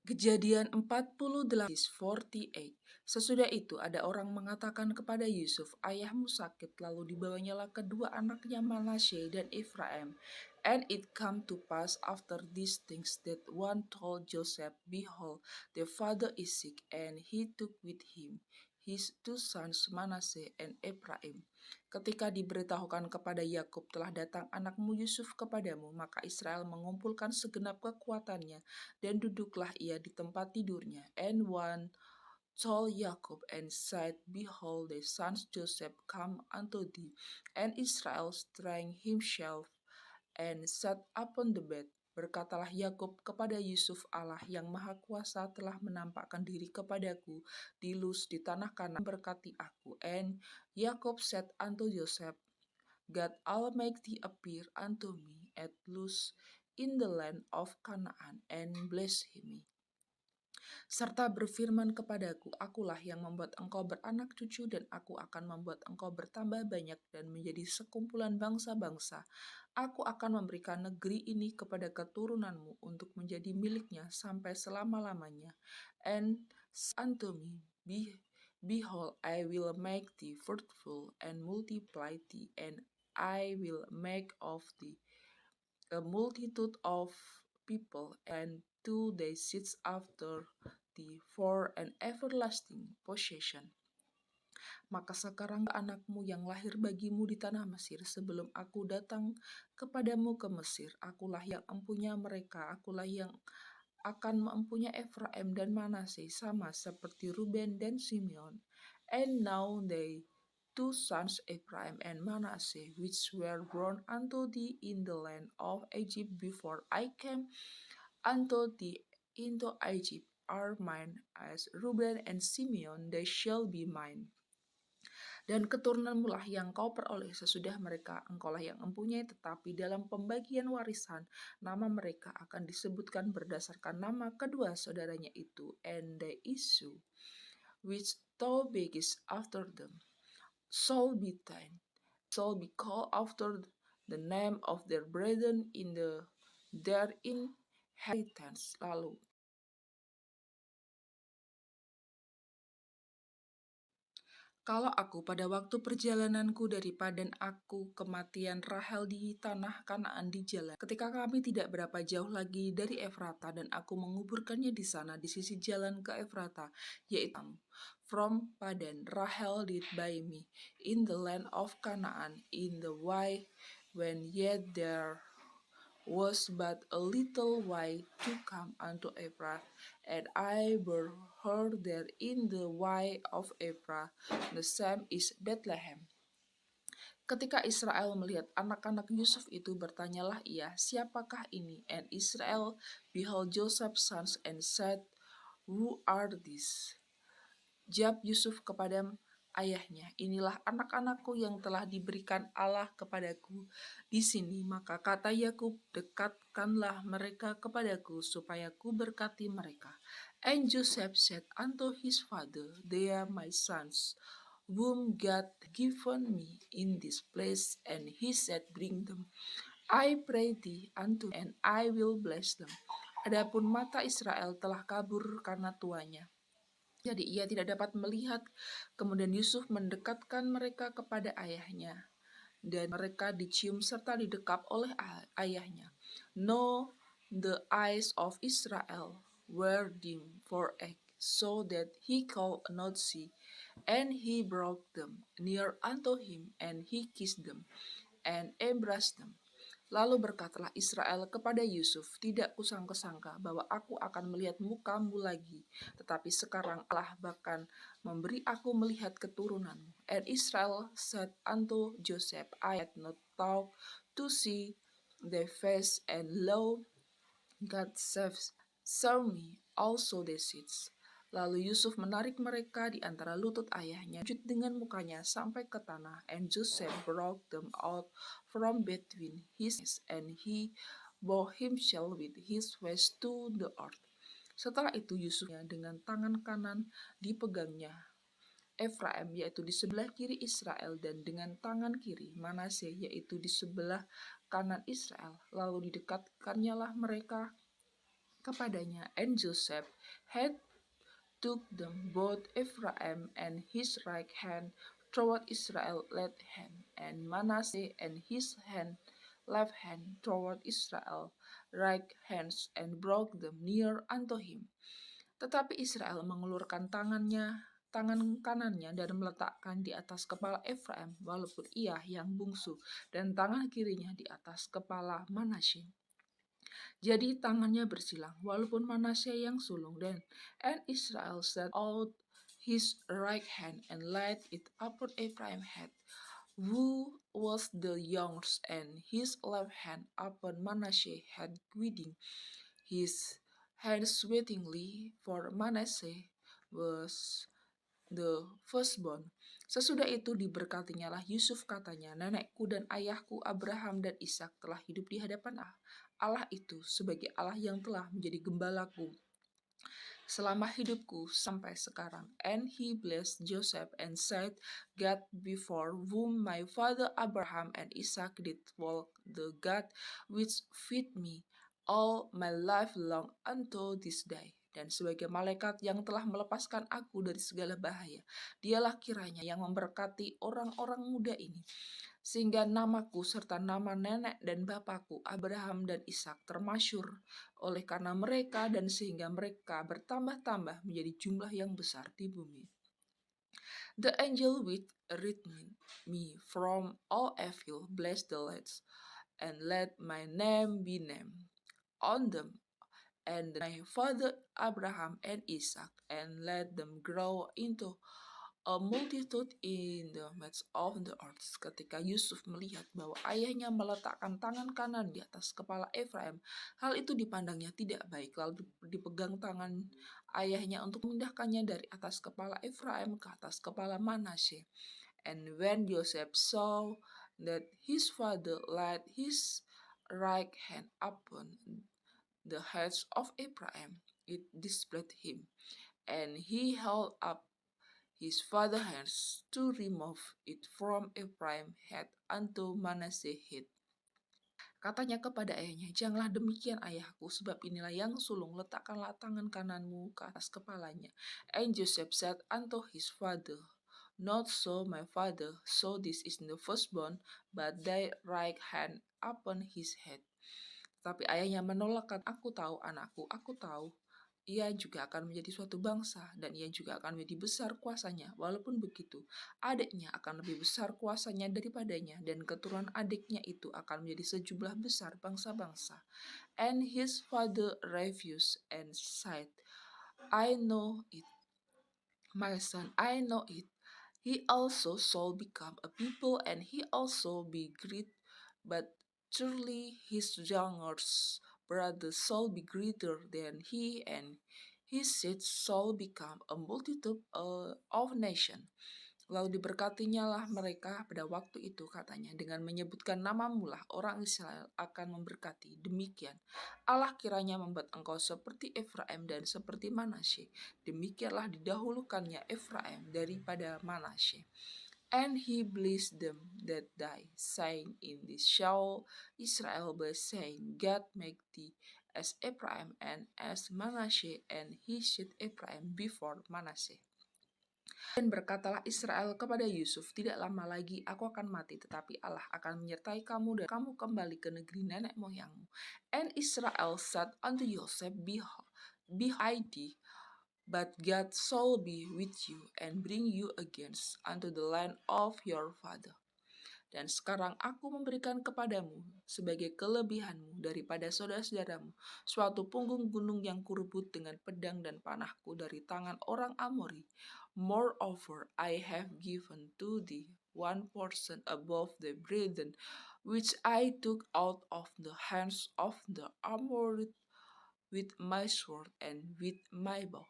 Kejadian 48. Sesudah itu ada orang mengatakan kepada Yusuf, "Ayahmu sakit," lalu dibawanyalah kedua anaknya Manasye dan Efraim. And it come to pass after these things that one told Joseph, "Behold, the father is sick," and he took with him his two sons Manasseh and Ephraim. Ketika diberitahukan kepada Yakub, "Telah datang anakmu Yusuf kepadamu," maka Israel mengumpulkan segenap kekuatannya dan duduklah ia di tempat tidurnya. And one told Jacob and said, "Behold, thy sons Joseph come unto thee." And Israel strengthened himself and sat upon the bed. Berkatalah Yakub kepada Yusuf, "Allah yang Maha Kuasa telah menampakkan diri kepadaku di Luz di tanah Kanaan, berkati aku." And Yakub said unto Joseph, "God Almighty appear unto me at Luz in the land of Canaan, and bless me, serta berfirman kepadaku, Akulah yang membuat engkau beranak cucu, dan aku akan membuat engkau bertambah banyak dan menjadi sekumpulan bangsa-bangsa. Aku akan memberikan negeri ini kepada keturunanmu untuk menjadi miliknya sampai selama-lamanya. And unto me, behold, I will make thee fruitful and multiply thee, and I will make of thee a multitude of people, and to thy seeds after thee for an everlasting possession. Maka sekarang anakmu yang lahir bagimu di tanah Mesir sebelum aku datang kepadamu ke Mesir, akulah yang empunya mereka, akulah yang akan mempunyai Efraim dan Manasye sama seperti Ruben dan Simeon. And now they two sons Ephraim and Manasseh, which were born unto thee in the land of Egypt before I came unto thee into Egypt, are mine. As Reuben and Simeon, they shall be mine. Dan keturunanmu lah yang kau peroleh sesudah mereka, engkaulah yang empunyai, tetapi dalam pembagian warisan nama mereka akan disebutkan berdasarkan nama kedua saudaranya itu. And the issue which thou begest after them shall be thine, shall be called after the name of their brethren in their inheritance. Lalu kalau aku pada waktu perjalananku dari Padan aku kematian Rahel di tanah Kanaan di jalan, ketika kami tidak berapa jauh lagi dari Efrata, dan aku menguburkannya di sana di sisi jalan ke Efrata, yaitu from Padan, Rahel did buy me in the land of Canaan in the way when yet there was but a little way to come unto Ephrath, and I bore her there in the way of Ephrath, the same is Bethlehem. Ketika Israel melihat anak-anak Yusuf itu, bertanyalah ia, "Siapakah ini?" And Israel beheld Joseph's sons and said, "Who are these?" Jawab Yusuf kepada ayahnya, "Inilah anak-anakku yang telah diberikan Allah kepadaku di sini." Maka kata Yakub, "Dekatkanlah mereka kepadaku supaya ku berkati mereka." And Joseph said unto his father, "They are my sons, whom God given me in this place." And he said, "Bring them, I pray thee, unto me, and I will bless them." Adapun mata Israel telah kabur karena tuanya, jadi ia tidak dapat melihat. Kemudian Yusuf mendekatkan mereka kepada ayahnya, dan mereka dicium serta didekap oleh ayahnya. No, the eyes of Israel were dim for age, so that he could not see. And he brought them near unto him, and he kissed them, and embraced them. Lalu berkatalah Israel kepada Yusuf, "Tidak kusangka-sangka bahwa aku akan melihat mukamu lagi, tetapi sekarang Allah bahkan memberi aku melihat keturunanmu." And Israel said unto Joseph, "I had not thought to see thy face, and lo, God saw me also thy seeds." Lalu Yusuf menarik mereka di antara lutut ayahnya, sujud dengan mukanya sampai ke tanah. And Joseph brought them out from between his knees, and he bowed himself with his face to the earth. Setelah itu Yusuf dengan tangan kanan dipegangnya Efraim, yaitu di sebelah kiri Israel, dan dengan tangan kiri Manasye, yaitu di sebelah kanan Israel. Lalu didekatkannya lah mereka kepadanya. And Joseph had took them both Ephraim and his right hand toward Israel left hand, and Manasseh and his left hand toward Israel right hands, and brought them near unto him. Tetapi Israel mengulurkan tangan kanannya dan meletakkan di atas kepala Efraim, walaupun ia yang bungsu, dan tangan kirinya di atas kepala Manasye. Jadi tangannya bersilang, walaupun Manasye yang sulung. And Israel set out his right hand and laid it upon Ephraim's head, who was the youngest, and his left hand upon Manasseh's head, guiding his hands wittingly, for Manasseh was the firstborn. Sesudah itu diberkatinya lah Yusuf, katanya, nenekku dan ayahku Abraham dan Ishak telah hidup di hadapan Allah itu sebagai Allah yang telah menjadi gembalaku selama hidupku sampai sekarang. And he blessed Joseph and said, God before whom my father Abraham and Isaac did walk, the God which feed me all my life long unto this day. Dan sebagai malaikat yang telah melepaskan aku dari segala bahaya, dialah kiranya yang memberkati orang-orang muda ini, sehingga namaku serta nama nenek dan bapakku Abraham dan Ishak termasyur oleh karena mereka, dan sehingga mereka bertambah-tambah menjadi jumlah yang besar di bumi. The angel which read me from all evil bless the lads, and let my name be named on them, and my father Abraham and Isaac, and let them grow into a multitude in the midst of the earth. Ketika Yusuf melihat bahwa ayahnya meletakkan tangan kanan di atas kepala Efraim, hal itu dipandangnya tidak baik. Lalu dipegang tangan ayahnya untuk memindahkannya dari atas kepala Efraim ke atas kepala Manasye. And when Joseph saw that his father laid his right hand upon the heads of Ephraim, it displeased him, and he held up his father's hands to remove it from Ephraim's head unto Manasseh's head. Katanya kepada ayahnya, janganlah demikian ayahku, sebab inilah yang sulung, letakkanlah tangan kananmu ke atas kepalanya. And Joseph said unto his father, not so, my father, so this is the firstborn, but thy right hand upon his head. Tapi ayahnya menolakkan, aku tahu anakku, aku tahu. Ia juga akan menjadi suatu bangsa, dan ia juga akan menjadi besar kuasanya. Walaupun begitu, adiknya akan lebih besar kuasanya daripadanya, dan keturunan adiknya itu akan menjadi sejumlah besar bangsa-bangsa. And his father refused and said, I know it, my son, I know it. He also shall become a people, and he also be great, but surely his youngest brother shall be greater than he, and his seed shall become a multitude of nations. Lalu diberkatinya lah mereka pada waktu itu, katanya, dengan menyebutkan namamu lah orang Israel akan memberkati. Demikian Allah kiranya membuat engkau seperti Efraim dan seperti Manasye. Demikianlah didahulukannya Efraim daripada Manasye. And he blessed them that day, saying, in this shall Israel bless, saying, God make thee as Ephraim and as Manasye, and he set Ephraim before Manasseh. Dan berkatalah Israel kepada Yusuf, tidak lama lagi aku akan mati, tetapi Allah akan menyertai kamu dan kamu kembali ke negeri nenek moyangmu. And Israel said unto Joseph, Behold thee, but God shall be with you, and bring you again unto the land of your father. Dan sekarang aku memberikan kepadamu sebagai kelebihanmu daripada saudara-saudaramu suatu punggung gunung yang kurebut dengan pedang dan panahku dari tangan orang Amori. Moreover, I have given to thee one portion above the brethren, which I took out of the hands of the Amorite with my sword and with my bow.